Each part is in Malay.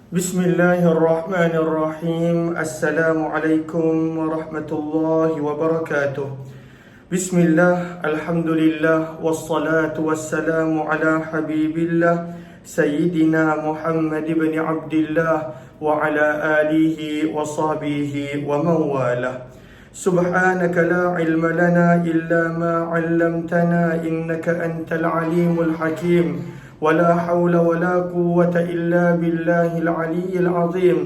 Bismillahirrahmanirrahim. Assalamualaikum warahmatullahi wabarakatuh. Bismillah, alhamdulillah, wassalatu wassalamu ala habibillah Sayyidina Muhammad ibn Abdillah wa ala alihi wa sahbihi wa mawalah. Subhanaka la ilma lana illa ma 'allamtana innaka antal alimul hakim. ولا حول ولا قوة إلا بالله العلي العظيم.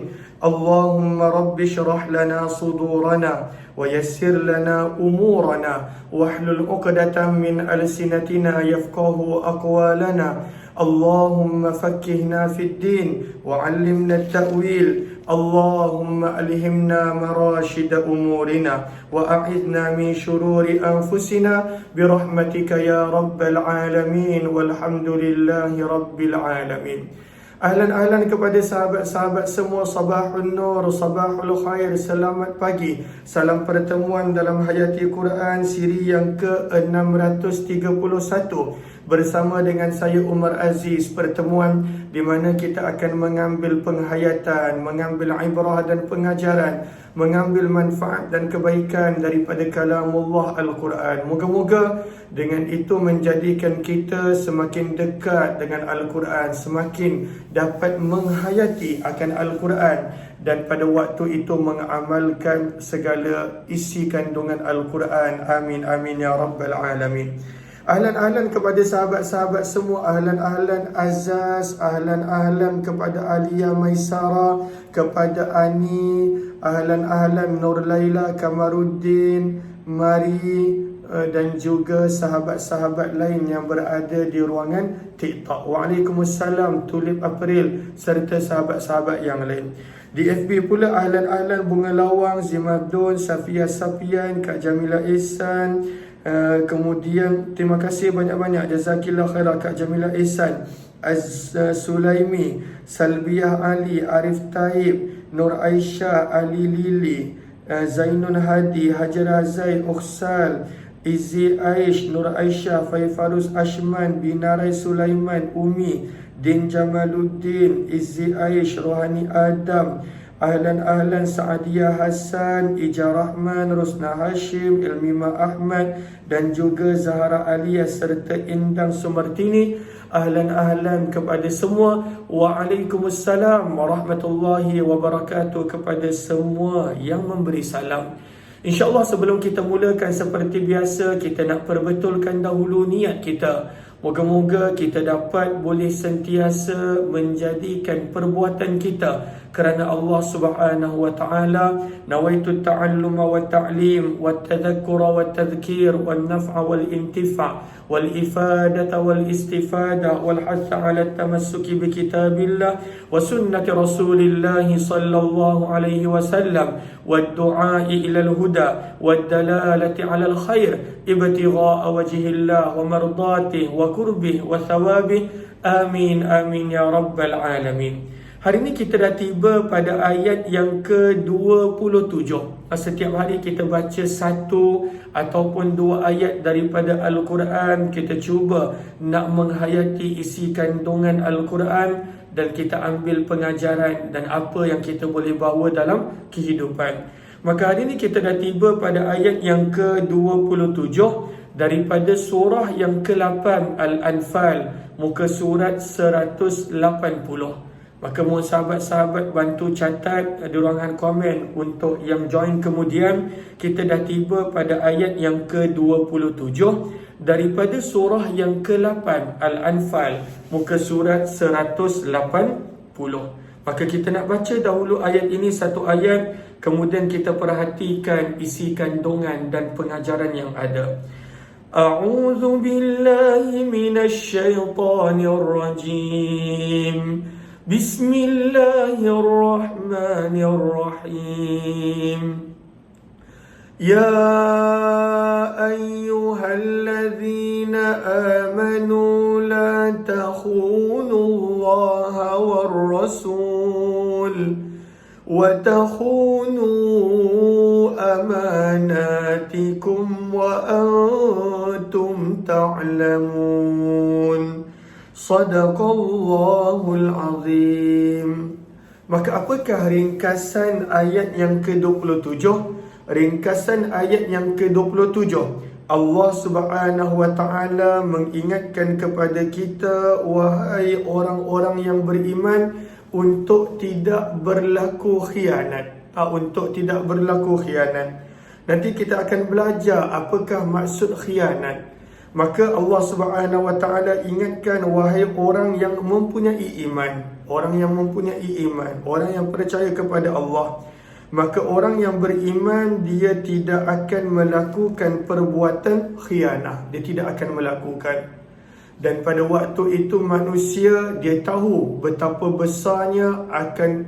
اللهم رب اشرح لنا صدورنا ويسر لنا أمورنا واحلل عقدة من ألسنتنا يفقه أقوالنا. اللهم فكهنا في الدين وعلمنا التأويل. اللهم ألهمنا مراشد أمورنا وأعذنا من شرور أنفسنا برحمتك يا رب العالمين والحمد لله رب العالمين. Ahlan kepada sahabat-sahabat semua. Sabahun Nur, Sabahul Khair, selamat pagi. Salam pertemuan dalam Hayati Quran siri yang ke-631 bersama dengan saya Umar Aziz. Pertemuan di mana kita akan mengambil penghayatan, mengambil ibrah dan pengajaran, mengambil manfaat dan kebaikan daripada kalamullah Al-Quran. Moga-moga dengan itu menjadikan kita semakin dekat dengan Al-Quran, semakin dapat menghayati akan Al-Quran dan pada waktu itu mengamalkan segala isi kandungan Al-Quran. Amin, amin ya rabbal alamin. Ahlan kepada sahabat-sahabat semua. Ahlan Azaz, ahlan kepada Alia Maisara, kepada Ani, ahlan Nur Laila, Kamaruddin, Mari dan juga sahabat-sahabat lain yang berada di ruangan TikTok. Waalaikumsalam Tulip April serta sahabat-sahabat yang lain. Di FB pula ahlan Bunga Lawang, Zimadun, Safia Sapian, Kak Jamila Ihsan, kemudian terima kasih banyak-banyak, jazakillah khairah Kak Jamila Ihsan, Sulaimi, Salbiah Ali, Arif Taib, Nur Aisyah, Ali Lili, Zainun Hadi, Hajar Zaid, Ukhsal, Izzi Aish, Nur Aisyah, Faifarus Ashman, Binarai Sulaiman, Umi, Din Jamaluddin, Izzi Aish, Rohani Adam, ahlan Saadia Hassan, Ija Rahman, Rusna Hashim, Ilmima Ahmad dan juga Zahra Alia serta Indang Sumartini. Ahlan kepada semua. Waalaikumsalam warahmatullahi wabarakatuh kepada semua yang memberi salam. InsyaAllah sebelum kita mulakan seperti biasa, kita nak perbetulkan dahulu niat kita. Moga-moga kita dapat boleh sentiasa menjadikan perbuatan kita kerana Allah Subhanahu wa ta'ala. Nawaitu ta'alluma wa ta'lim wa tadhakkura wa tadhkir wa naf'a wal intifa' wal ifadata wal istifada wal hatha ala tamassuki bi kitabillah wa sunnati rasulillah sallallahu alaihi wasallam wa du'ai ila al-huda wa dalalati ala al-khair ibtigha'a wajhillah wa mardatihi wa kurbih wa thawabih. Amin, amin ya rabbal alamin. Hari ini kita dah tiba pada ayat yang ke-27. Setiap hari kita baca satu ataupun dua ayat daripada Al-Quran. Kita cuba nak menghayati isi kandungan Al-Quran dan kita ambil pengajaran dan apa yang kita boleh bawa dalam kehidupan. Maka hari ini kita dah tiba pada ayat yang ke-27 daripada surah yang ke-8 Al-Anfal, muka surat 180. Maka mohon sahabat-sahabat bantu catat di ruangan komen untuk yang join kemudian. Kita dah tiba pada ayat yang ke-27 daripada surah yang ke-8 Al-Anfal, muka surat 180. Maka kita nak baca dahulu ayat ini satu ayat, kemudian kita perhatikan isi kandungan dan pengajaran yang ada. A'udzu billahi minasy syaithanir rajim. Bismillahirrahmanirrahim. Ya ayyuhalladzina amanu la takhunu Allaha war rasul wa takhunu amanatikum wa antum ta'lamun. Sadaqallahul azim. Maka apakah ringkasan ayat yang ke-27? Ringkasan ayat yang ke-27, Allah Subhanahu wa taala mengingatkan kepada kita, wahai orang-orang yang beriman, untuk tidak berlaku khianat. Untuk tidak berlaku khianat. Nanti kita akan belajar apakah maksud khianat. Maka Allah Subhanahu wa taala ingatkan, wahai orang yang mempunyai iman, orang yang mempunyai iman, orang yang percaya kepada Allah, maka orang yang beriman dia tidak akan melakukan perbuatan khianah. Dia tidak akan melakukan. Dan pada waktu itu manusia dia tahu betapa besarnya akan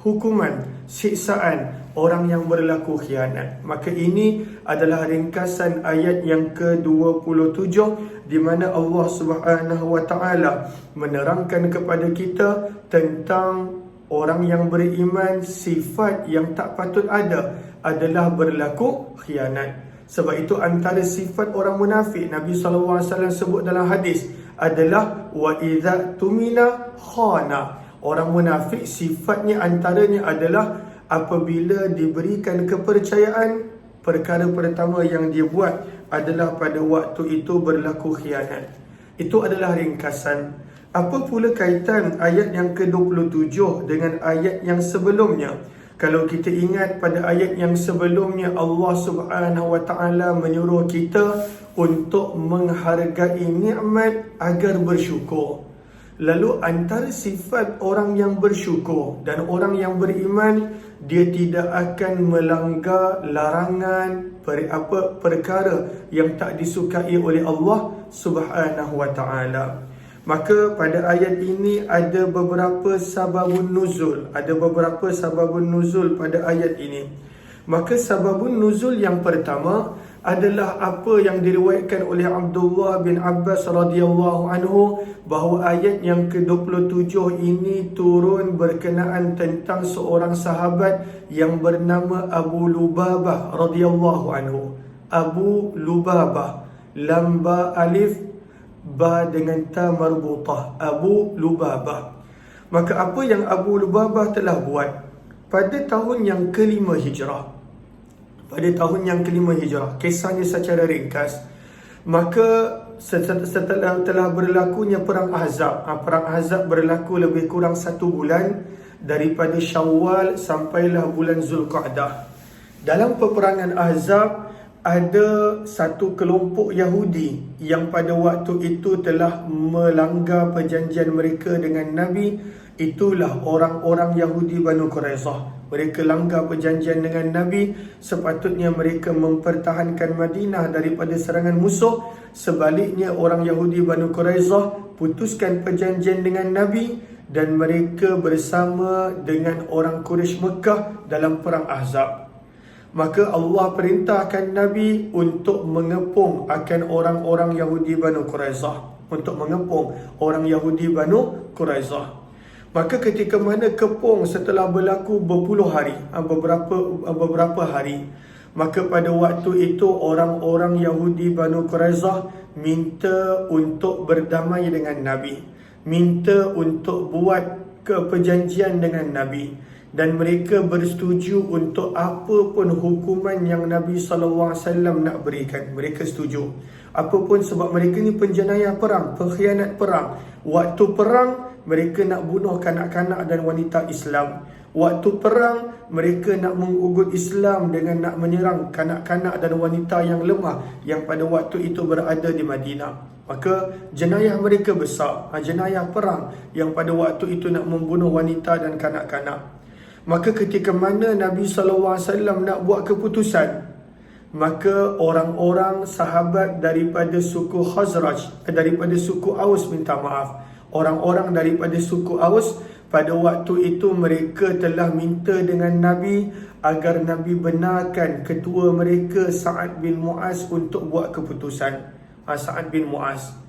hukuman, siksaan orang yang berlaku khianat. Maka ini adalah ringkasan ayat yang ke-27 di mana Allah Subhanahu wa taala menerangkan kepada kita tentang orang yang beriman, sifat yang tak patut ada adalah berlaku khianat. Sebab itu antara sifat orang munafik, Nabi SAW sebut dalam hadis adalah wa idza tumina khana. Orang munafik sifatnya antaranya adalah apabila diberikan kepercayaan, perkara pertama yang dia buat adalah pada waktu itu berlaku khianat. Itu adalah ringkasan. Apa pula kaitan ayat yang ke-27 dengan ayat yang sebelumnya? Kalau kita ingat pada ayat yang sebelumnya, Allah Subhanahu wa taala menyuruh kita untuk menghargai nikmat agar bersyukur. Lalu antara sifat orang yang bersyukur dan orang yang beriman, dia tidak akan melanggar larangan perkara yang tak disukai oleh Allah Subhanahu wa taala. Maka pada ayat ini ada beberapa sababun nuzul. Ada beberapa sababun nuzul pada ayat ini. Maka sababun nuzul yang pertama adalah apa yang diriwayatkan oleh Abdullah bin Abbas radhiyallahu anhu, bahawa ayat yang ke-27 ini turun berkenaan tentang seorang sahabat yang bernama Abu Lubabah radhiyallahu anhu. Abu Lubabah, lam ba alif ba dengan ta marbutah, Abu Lubabah. Maka apa yang Abu Lubabah telah buat pada tahun yang ke-5 Hijrah, pada tahun yang ke-5 Hijrah, kisahnya secara ringkas, maka setelah telah berlakunya Perang Ahzab. Perang Ahzab berlaku lebih kurang 1 bulan, daripada Syawal sampailah bulan Zulqa'dah. Dalam peperangan Ahzab, ada satu kelompok Yahudi yang pada waktu itu telah melanggar perjanjian mereka dengan Nabi. Itulah orang-orang Yahudi Banu Quraizah. Mereka langgar perjanjian dengan Nabi. Sepatutnya mereka mempertahankan Madinah daripada serangan musuh. Sebaliknya orang Yahudi Banu Quraizah putuskan perjanjian dengan Nabi, dan mereka bersama dengan orang Quraisy Mekah dalam perang Ahzab. Maka Allah perintahkan Nabi untuk mengepung akan orang-orang Yahudi Banu Quraizah, untuk mengepung orang Yahudi Banu Quraizah. Maka ketika mana kepung setelah berlaku berpuluh hari, beberapa hari, maka pada waktu itu orang-orang Yahudi Banu Quraizah minta untuk berdamai dengan Nabi, minta untuk buat perjanjian dengan Nabi. Dan mereka bersetuju untuk apa pun hukuman yang Nabi SAW nak berikan. Mereka setuju. Apapun, sebab mereka ni penjenayah perang, pengkhianat perang. Waktu perang, mereka nak bunuh kanak-kanak dan wanita Islam. Waktu perang, mereka nak mengugut Islam dengan nak menyerang kanak-kanak dan wanita yang lemah yang pada waktu itu berada di Madinah. Maka jenayah mereka besar. Jenayah perang yang pada waktu itu nak membunuh wanita dan kanak-kanak. Maka ketika mana Nabi SAW nak buat keputusan, maka orang-orang sahabat daripada suku Khazraj, daripada suku Aus, minta maaf, orang-orang daripada suku Aus pada waktu itu mereka telah minta dengan Nabi agar Nabi benarkan ketua mereka Sa'ad bin Mu'az untuk buat keputusan. Sa'ad bin Mu'az.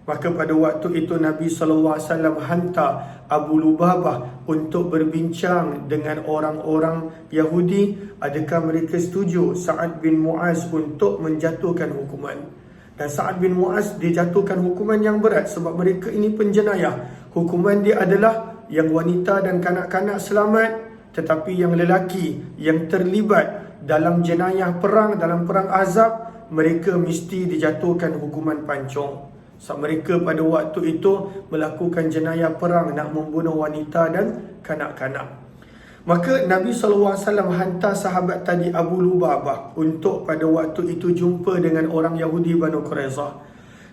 Maka pada waktu itu Nabi SAW hantar Abu Lubabah untuk berbincang dengan orang-orang Yahudi, adakah mereka setuju Sa'ad bin Mu'az untuk menjatuhkan hukuman. Dan Sa'ad bin Mu'az dijatuhkan hukuman yang berat sebab mereka ini penjenayah. Hukuman dia adalah yang wanita dan kanak-kanak selamat, tetapi yang lelaki yang terlibat dalam jenayah perang, dalam perang Ahzab, mereka mesti dijatuhkan hukuman pancung. Mereka pada waktu itu melakukan jenayah perang, nak membunuh wanita dan kanak-kanak. Maka Nabi SAW hantar sahabat tadi Abu Lubabah untuk pada waktu itu jumpa dengan orang Yahudi Banu Quraizah.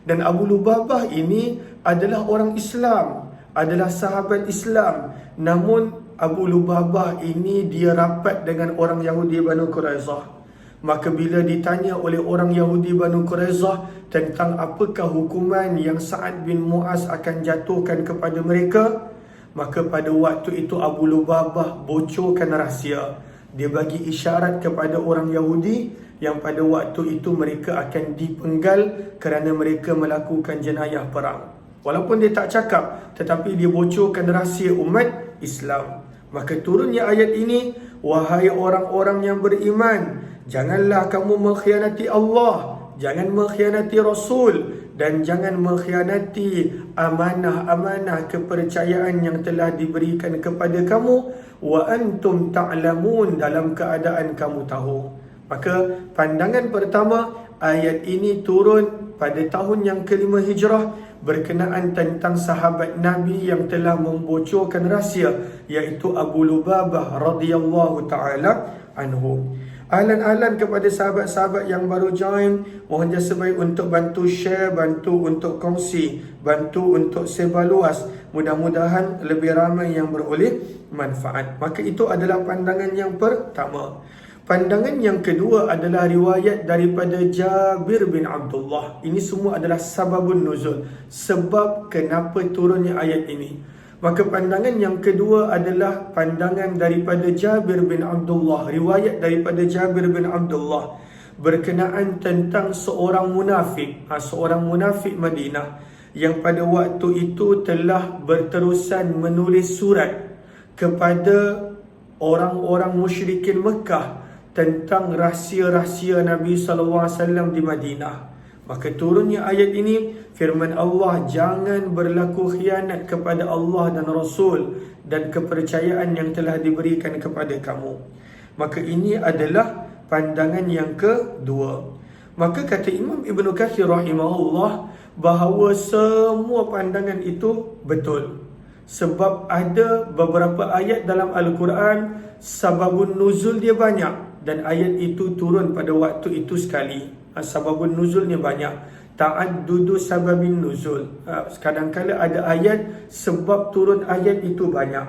Dan Abu Lubabah ini adalah orang Islam, adalah sahabat Islam. Namun Abu Lubabah ini dia rapat dengan orang Yahudi Banu Quraizah. Maka bila ditanya oleh orang Yahudi Banu Quraizah tentang apakah hukuman yang Sa'ad bin Mu'az akan jatuhkan kepada mereka, maka pada waktu itu Abu Lubabah bocorkan rahsia. Dia bagi isyarat kepada orang Yahudi yang pada waktu itu mereka akan dipenggal kerana mereka melakukan jenayah perang. Walaupun dia tak cakap, tetapi dia bocorkan rahsia umat Islam. Maka turunnya ayat ini, wahai orang-orang yang beriman, janganlah kamu mengkhianati Allah, jangan mengkhianati Rasul, dan jangan mengkhianati amanah-amanah kepercayaan yang telah diberikan kepada kamu, wa antum ta'lamun, dalam keadaan kamu tahu. Maka pandangan pertama, ayat ini turun pada tahun yang kelima Hijrah berkenaan tentang sahabat Nabi yang telah membocorkan rahsia, iaitu Abu Lubabah radhiyallahu taala anhu. Ahlan-ahlan kepada sahabat-sahabat yang baru join, mohon jasa baik untuk bantu share, bantu untuk kongsi, bantu untuk sebar luas. Mudah-mudahan lebih ramai yang beroleh manfaat. Maka itu adalah pandangan yang pertama. Pandangan yang kedua adalah riwayat daripada Jabir bin Abdullah. Ini semua adalah sababun nuzul, sebab kenapa turunnya ayat ini. Maka pandangan yang kedua adalah pandangan daripada Jabir bin Abdullah, riwayat daripada Jabir bin Abdullah berkenaan tentang seorang munafik, seorang munafik Madinah yang pada waktu itu telah berterusan menulis surat kepada orang-orang musyrikin Mekah tentang rahsia-rahsia Nabi SAW di Madinah. Maka turunnya ayat ini, firman Allah, jangan berlaku khianat kepada Allah dan Rasul dan kepercayaan yang telah diberikan kepada kamu. Maka ini adalah pandangan yang kedua. Maka kata Imam Ibn Kathir rahimahullah bahawa semua pandangan itu betul. Sebab ada beberapa ayat dalam Al-Quran, sababun nuzul dia banyak. Dan ayat itu turun pada waktu itu sekali. Sababun nuzulnya banyak. Ta'addudu sababin nuzul. Kadang-kadang ada ayat sebab turun ayat itu banyak.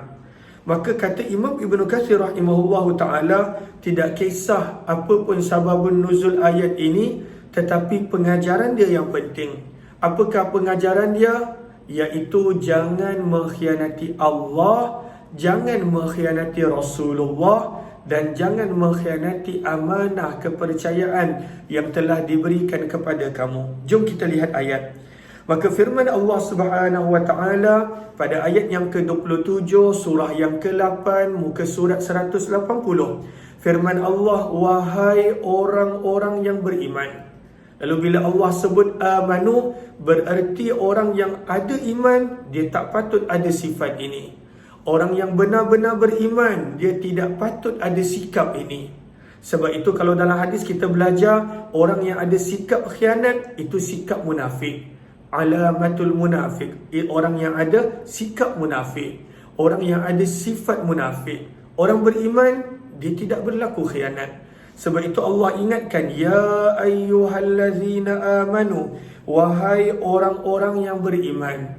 Maka kata Imam Ibn Kathir rahimahullah ta'ala, tidak kisah apa pun sababun nuzul ayat ini, tetapi pengajaran dia yang penting. Apakah pengajaran dia? Iaitu jangan mengkhianati Allah, jangan mengkhianati Rasulullah, dan jangan mengkhianati amanah kepercayaan yang telah diberikan kepada kamu. Jom kita lihat ayat. Maka firman Allah Subhanahu wa taala pada ayat yang ke-27 surah yang ke-8 muka surat 180. Firman Allah, wahai orang-orang yang beriman. Lalu bila Allah sebut amanu, bererti orang yang ada iman, dia tak patut ada sifat ini. Orang yang benar-benar beriman, dia tidak patut ada sikap ini. Sebab itu kalau dalam hadis kita belajar, orang yang ada sikap khianat, itu sikap munafik. Alamatul munafik, orang yang ada sikap munafik, orang yang ada sifat munafik. Orang beriman, dia tidak berlaku khianat. Sebab itu Allah ingatkan, ya ayyuhallazina amanu, wahai orang-orang yang beriman.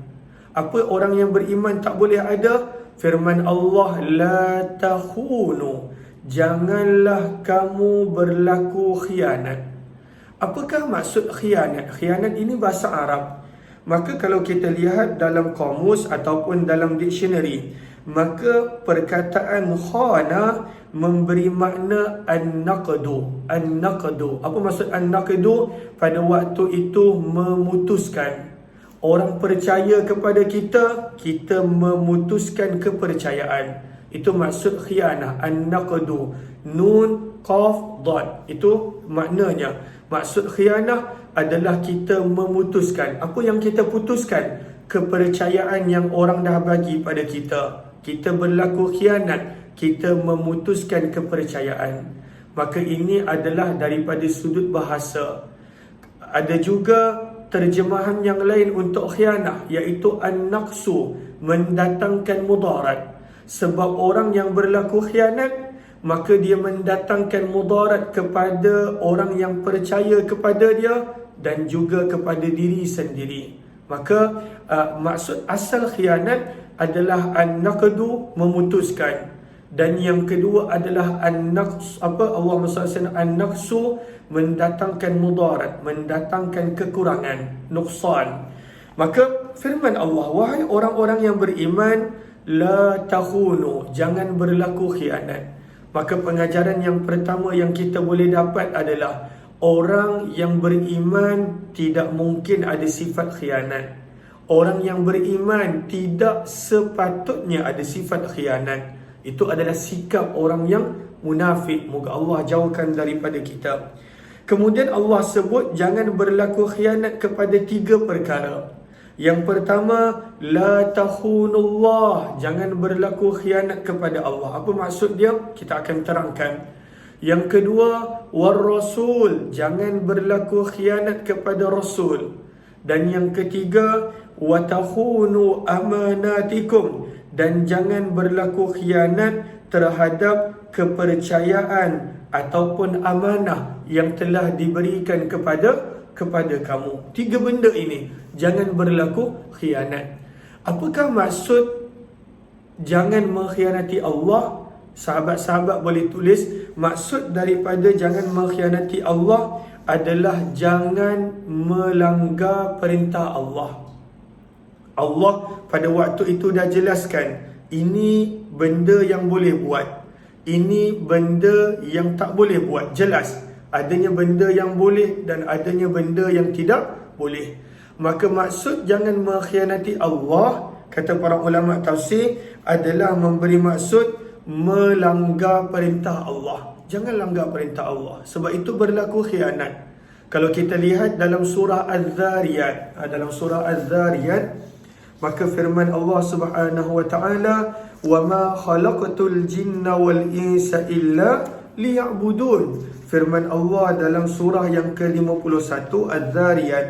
Apa orang yang beriman tak boleh ada? Firman Allah, la takhunu, janganlah kamu berlaku khianat. Apakah maksud khianat? Khianat ini bahasa Arab. Maka kalau kita lihat dalam kamus ataupun dalam dictionary, maka perkataan khana memberi makna an-naqdu. An-naqdu. Apa maksud an-naqdu? Pada waktu itu memutuskan. Orang percaya kepada kita, kita memutuskan kepercayaan. Itu maksud khianah, an-naqdu. Nun, qaf, dad. Itu maknanya. Maksud khianah adalah kita memutuskan. Apa yang kita putuskan? kepercayaan yang orang dah bagi pada kita, kita berlaku khianat, kita memutuskan kepercayaan, maka ini adalah daripada sudut bahasa. Ada juga terjemahan yang lain untuk khianah, iaitu an-naqsu, mendatangkan mudarat. Sebab orang yang berlaku khianat, maka dia mendatangkan mudarat kepada orang yang percaya kepada dia dan juga kepada diri sendiri. Maka maksud asal khianat adalah an-naqdu, memutuskan. Dan yang kedua adalah an-naqs, Allahumma salli an-naqsu, mendatangkan mudarat, mendatangkan kekurangan, nuqsan. Maka firman Allah, wahai orang-orang yang beriman, la takhunu, jangan berlaku khianat. Maka pengajaran yang pertama yang kita boleh dapat adalah orang yang beriman tidak mungkin ada sifat khianat. Orang yang beriman tidak sepatutnya ada sifat khianat. Itu adalah sikap orang yang munafik. Moga Allah jauhkan daripada kita. Kemudian Allah sebut jangan berlaku khianat kepada 3 perkara. Yang pertama, la takhunullah, jangan berlaku khianat kepada Allah. Apa maksud dia? Kita akan terangkan. Yang kedua, war rasul, jangan berlaku khianat kepada Rasul. Dan yang ketiga, wa takhunu amanatikum, dan jangan berlaku khianat terhadap kepercayaan ataupun amanah yang telah diberikan kepada kamu. 3 benda ini jangan berlaku khianat. Apakah maksud jangan mengkhianati Allah? Sahabat-sahabat boleh tulis, maksud daripada jangan mengkhianati Allah adalah jangan melanggar perintah Allah. Allah pada waktu itu dah jelaskan, ini benda yang boleh buat, ini benda yang tak boleh buat. Jelas adanya benda yang boleh dan adanya benda yang tidak boleh. Maka maksud jangan mengkhianati Allah, kata para ulama tafsir, adalah memberi maksud melanggar perintah Allah. Jangan langgar perintah Allah, sebab itu berlaku khianat. Kalau kita lihat dalam surah Az-Zariyat, maka firman Allah Subhanahu wa taala, wa ma khalaqtul jinna wal insa illa liya'budun. Firman Allah dalam surah yang ke-51 Az-Zariyat,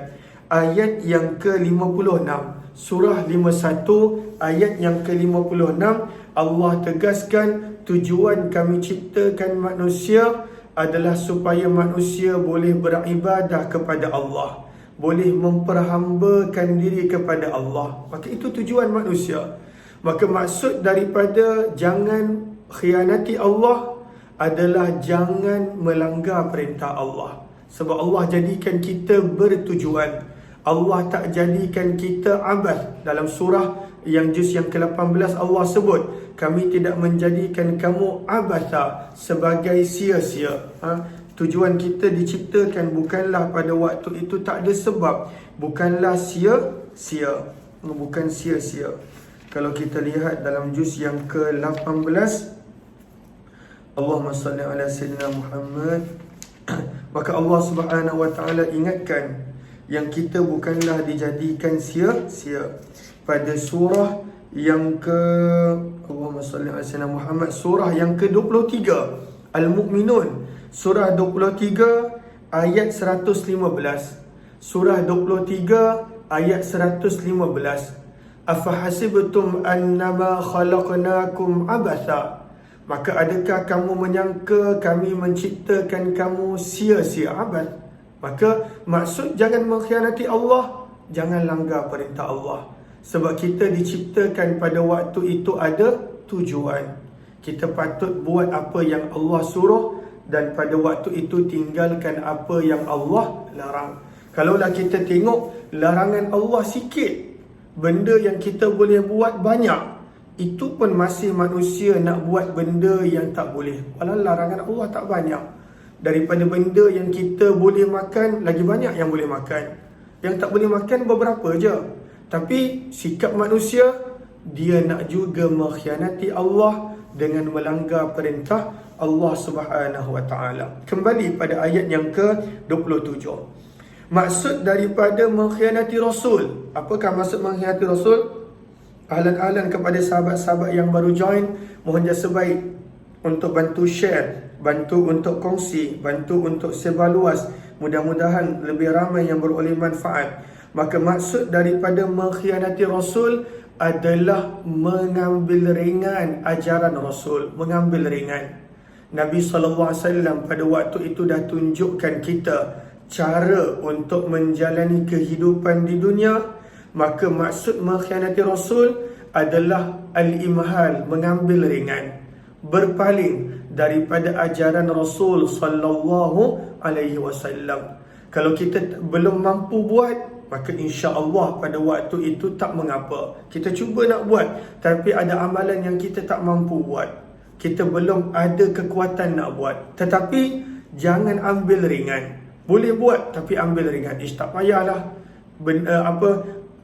ayat yang ke-56. Surah 51 ayat yang ke-56, Allah tegaskan tujuan kami ciptakan manusia adalah supaya manusia boleh beribadah kepada Allah, boleh memperhambakan diri kepada Allah. Maka itu tujuan manusia. Maka maksud daripada jangan khianati Allah adalah jangan melanggar perintah Allah. Sebab Allah jadikan kita bertujuan. Allah tak jadikan kita abas. Dalam surah yang juz yang ke-18 Allah sebut, kami tidak menjadikan kamu abasa, sebagai sia-sia. Tujuan kita diciptakan bukanlah pada waktu itu tak ada sebab, bukanlah sia-sia, bukan sia-sia. Kalau kita lihat dalam juz yang ke-18, Allahumma salli ala sayyidina Muhammad, maka Allah Subhanahu wa taala ingatkan yang kita bukanlah dijadikan sia-sia. Pada surah yang Allahumma salli ala sayyidina Muhammad, surah yang ke-23 Al-Mu'minun, surah 23 ayat 115. Surah 23 ayat 115. Afahasibtum annama khalaqnakum abatha, maka adakah kamu menyangka kami menciptakan kamu sia-sia, abad? Maka maksud jangan mengkhianati Allah, jangan langgar perintah Allah. Sebab kita diciptakan pada waktu itu ada tujuan. Kita patut buat apa yang Allah suruh, dan pada waktu itu tinggalkan apa yang Allah larang. Kalaulah kita tengok larangan Allah sikit, benda yang kita boleh buat banyak, itu pun masih manusia nak buat benda yang tak boleh. Walau larangan Allah tak banyak. Daripada benda yang kita boleh makan, lagi banyak yang boleh makan. Yang tak boleh makan beberapa je. Tapi sikap manusia, dia nak juga mengkhianati Allah dengan melanggar perintah Allah Subhanahu wa taala. Kembali pada ayat yang ke-27. Maksud daripada mengkhianati Rasul. Apakah maksud mengkhianati Rasul? Ahlan-ahlan kepada sahabat-sahabat yang baru join, mohon jasa baik untuk bantu share, bantu untuk kongsi, bantu untuk sebar luas. Mudah-mudahan lebih ramai yang beroleh manfaat. Maka maksud daripada mengkhianati Rasul adalah mengambil ringan ajaran Rasul. Mengambil ringan. Nabi SAW pada waktu itu dah tunjukkan kita cara untuk menjalani kehidupan di dunia. Maka maksud mengkhianati Rasul adalah al-imhal, mengambil ringan, berpaling daripada ajaran Rasul sallallahu alaihi wasallam. Kalau kita belum mampu buat, maka insya-Allah pada waktu itu tak mengapa. Kita cuba nak buat, tapi ada amalan yang kita tak mampu buat. Kita belum ada kekuatan nak buat. Tetapi jangan ambil ringan. Boleh buat tapi ambil ringan. Tak payahlah.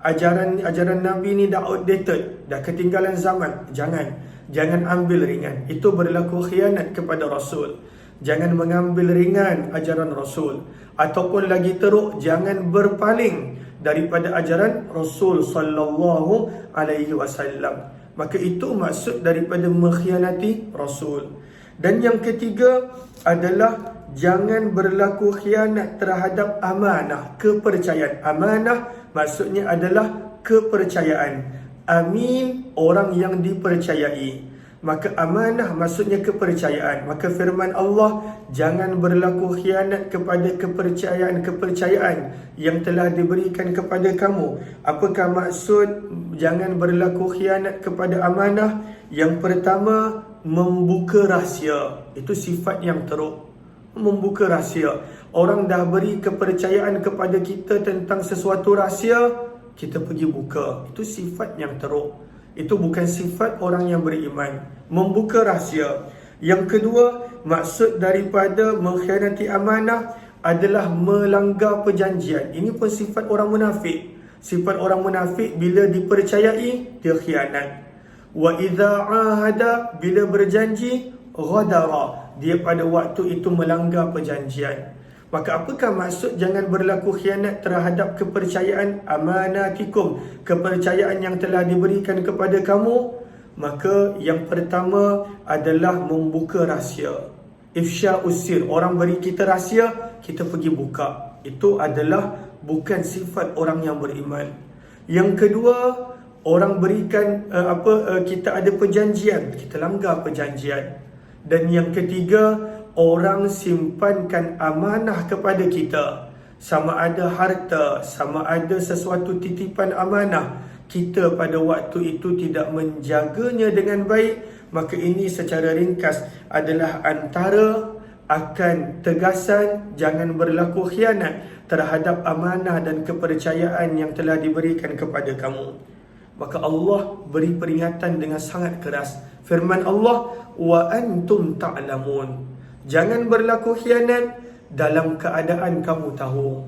Ajaran Nabi ni dah outdated, dah ketinggalan zaman. Jangan ambil ringan. Itu berlaku khianat kepada Rasul. Jangan mengambil ringan ajaran Rasul. Ataupun lagi teruk, jangan berpaling daripada ajaran Rasul sallallahu alaihi wasallam. Maka itu maksud daripada mengkhianati Rasul. Dan yang ketiga adalah jangan berlaku khianat terhadap amanah, kepercayaan. Amanah maksudnya adalah kepercayaan. Amin, orang yang dipercayai. Maka amanah maksudnya kepercayaan. Maka firman Allah, jangan berlaku khianat kepada kepercayaan yang telah diberikan kepada kamu. Apakah maksud jangan berlaku khianat kepada amanah? Yang pertama, membuka rahsia. Itu sifat yang teruk. Membuka rahsia. Orang dah beri kepercayaan kepada kita tentang sesuatu rahsia, kita pergi buka. Itu sifat yang teruk. Itu bukan sifat orang yang beriman. Membuka rahsia. Yang kedua, maksud daripada mengkhianati amanah adalah melanggar perjanjian. Ini pun sifat orang munafik. Sifat orang munafik bila dipercayai, dia khianat. Wa idza ahada, bila berjanji, ghadara, dia pada waktu itu melanggar perjanjian. Maka apakah maksud jangan berlaku khianat terhadap kepercayaan amanatikum, kepercayaan yang telah diberikan kepada kamu? Maka yang pertama adalah membuka rahsia. Ifsha usir, orang beri kita rahsia, kita pergi buka. Itu adalah bukan sifat orang yang beriman. Yang kedua, orang berikan kita ada perjanjian, kita langgar perjanjian. Dan yang ketiga, orang simpankan amanah kepada kita. Sama ada harta, sama ada sesuatu titipan amanah, kita pada waktu itu tidak menjaganya dengan baik, maka ini secara ringkas adalah antara akan tegasan jangan berlaku khianat terhadap amanah dan kepercayaan yang telah diberikan kepada kamu. Maka Allah beri peringatan dengan sangat keras. Firman Allah, wa antum ta'lamun. Jangan berlaku khianat dalam keadaan kamu tahu.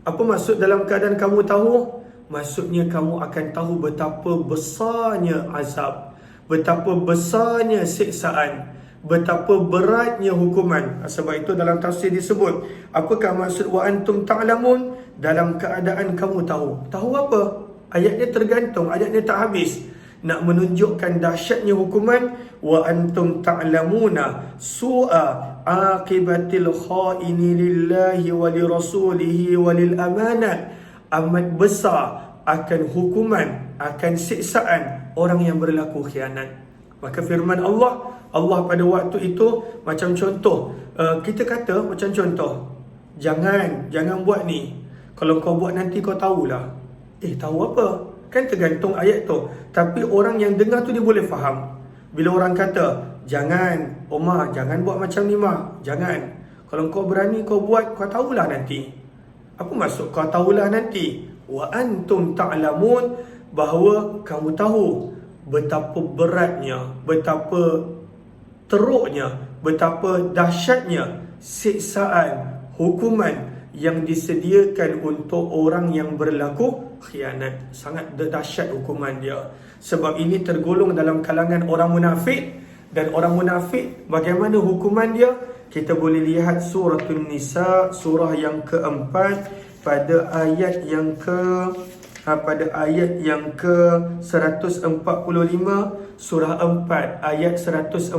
Apa maksud dalam keadaan kamu tahu? Maksudnya kamu akan tahu betapa besarnya azab, betapa besarnya siksaan, betapa beratnya hukuman. Sebab itu dalam tafsir disebut, apakah maksud wa antum ta'lamun? Dalam keadaan kamu tahu. Tahu apa? Ayatnya tergantung, ayatnya tak habis. Nak menunjukkan dahsyatnya hukuman. Wa antum ta'lamuna su'a aqibatil khaini lillahi wa li rasulihi wa lil amanat. Amat besar akan hukuman, akan siksaan orang yang berlaku khianat. Maka firman Allah pada waktu itu macam contoh, kita kata macam contoh, jangan buat ni, kalau kau buat nanti kau tahulah. Tahu apa? Kan tergantung ayat tu. Tapi orang yang dengar tu dia boleh faham. Bila orang kata, jangan Omar, jangan buat macam ni Mak, jangan. Kalau kau berani kau buat, kau tahulah nanti. Apa maksud kau tahulah nanti? Wa antum ta'lamun, bahawa kamu tahu betapa beratnya, betapa teruknya, betapa dahsyatnya siksaan, hukuman yang disediakan untuk orang yang berlaku khianat. Sangat dahsyat hukuman dia. Sebab ini tergolong dalam kalangan orang munafik. Dan orang munafik, bagaimana hukuman dia? Kita boleh lihat surah An-Nisa, surah yang keempat, pada ayat yang ke 145, surah 4 ayat 145.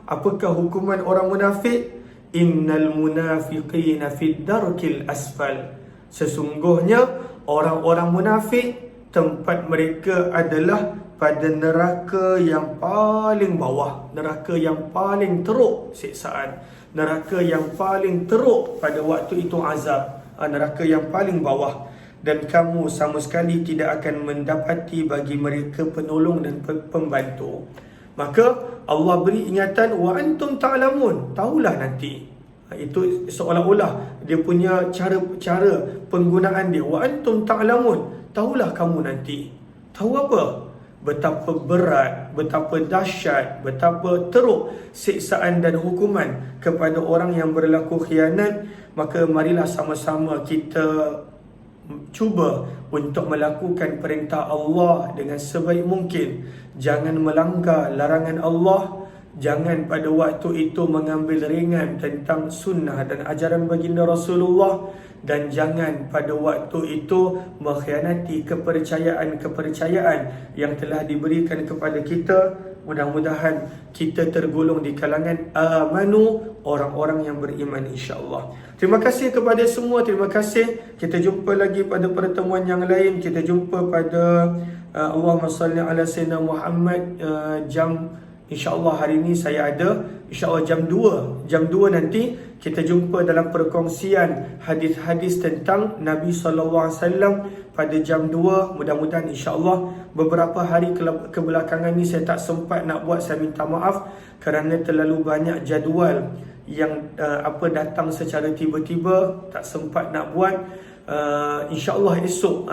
Apakah hukuman orang munafik? Innal munafiqina fid darkil asfal. Sesungguhnya orang-orang munafik tempat mereka adalah pada neraka yang paling bawah, neraka yang paling teruk siksaan, neraka yang paling teruk pada waktu itu azab, neraka yang paling bawah. Dan kamu sama sekali tidak akan mendapati bagi mereka penolong dan pembantu. Maka Allah beri ingatan, wa antum ta'lamun, tahulah nanti. Itu seolah-olah dia punya cara penggunaan dia. Wa antum ta'lamun, tahulah kamu nanti. Tahu apa? Betapa berat, betapa dahsyat, betapa teruk siksaan dan hukuman kepada orang yang berlaku khianat. Maka marilah sama-sama kita cuba untuk melakukan perintah Allah dengan sebaik mungkin. Jangan melanggar larangan Allah. Jangan pada waktu itu mengambil ringan tentang sunnah dan ajaran baginda Rasulullah. Dan jangan pada waktu itu mengkhianati kepercayaan yang telah diberikan kepada kita. Mudah-mudahan kita tergolong di kalangan amanu, orang-orang yang beriman insya-Allah. Terima kasih kepada semua, terima kasih. Kita jumpa lagi pada pertemuan yang lain. Kita jumpa pada Allahumma salli ala sayyidina Muhammad jam, insya-Allah hari ini saya ada, insya-Allah jam 2 nanti kita jumpa dalam perkongsian hadis-hadis tentang Nabi SAW pada jam 2. Mudah-mudahan insya-Allah. Beberapa hari kebelakangan ni saya tak sempat nak buat, saya minta maaf kerana terlalu banyak jadual yang datang secara tiba-tiba, tak sempat nak buat. InsyaAllah esok,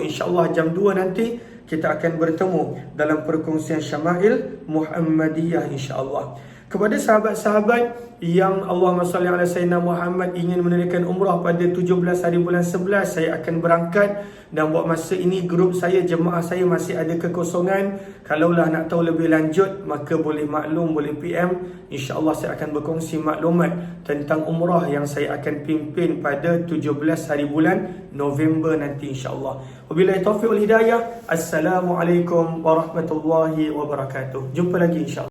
insyaAllah jam 2 nanti kita akan bertemu dalam perkongsian Syama'il Muhammadiyah insyaAllah. Kepada sahabat-sahabat yang Allahumma salli ala Sayyidina Muhammad ingin menunaikan umrah pada 17 hari bulan 11, saya akan berangkat. Dan buat masa ini grup saya, jemaah saya masih ada kekosongan. Kalaulah nak tahu lebih lanjut, maka boleh maklum, boleh PM. InsyaAllah saya akan berkongsi maklumat tentang umrah yang saya akan pimpin pada 17 hari bulan November nanti insyaAllah. Wabillahi taufiq wal hidayah. Assalamualaikum warahmatullahi wabarakatuh. Jumpa lagi insyaAllah.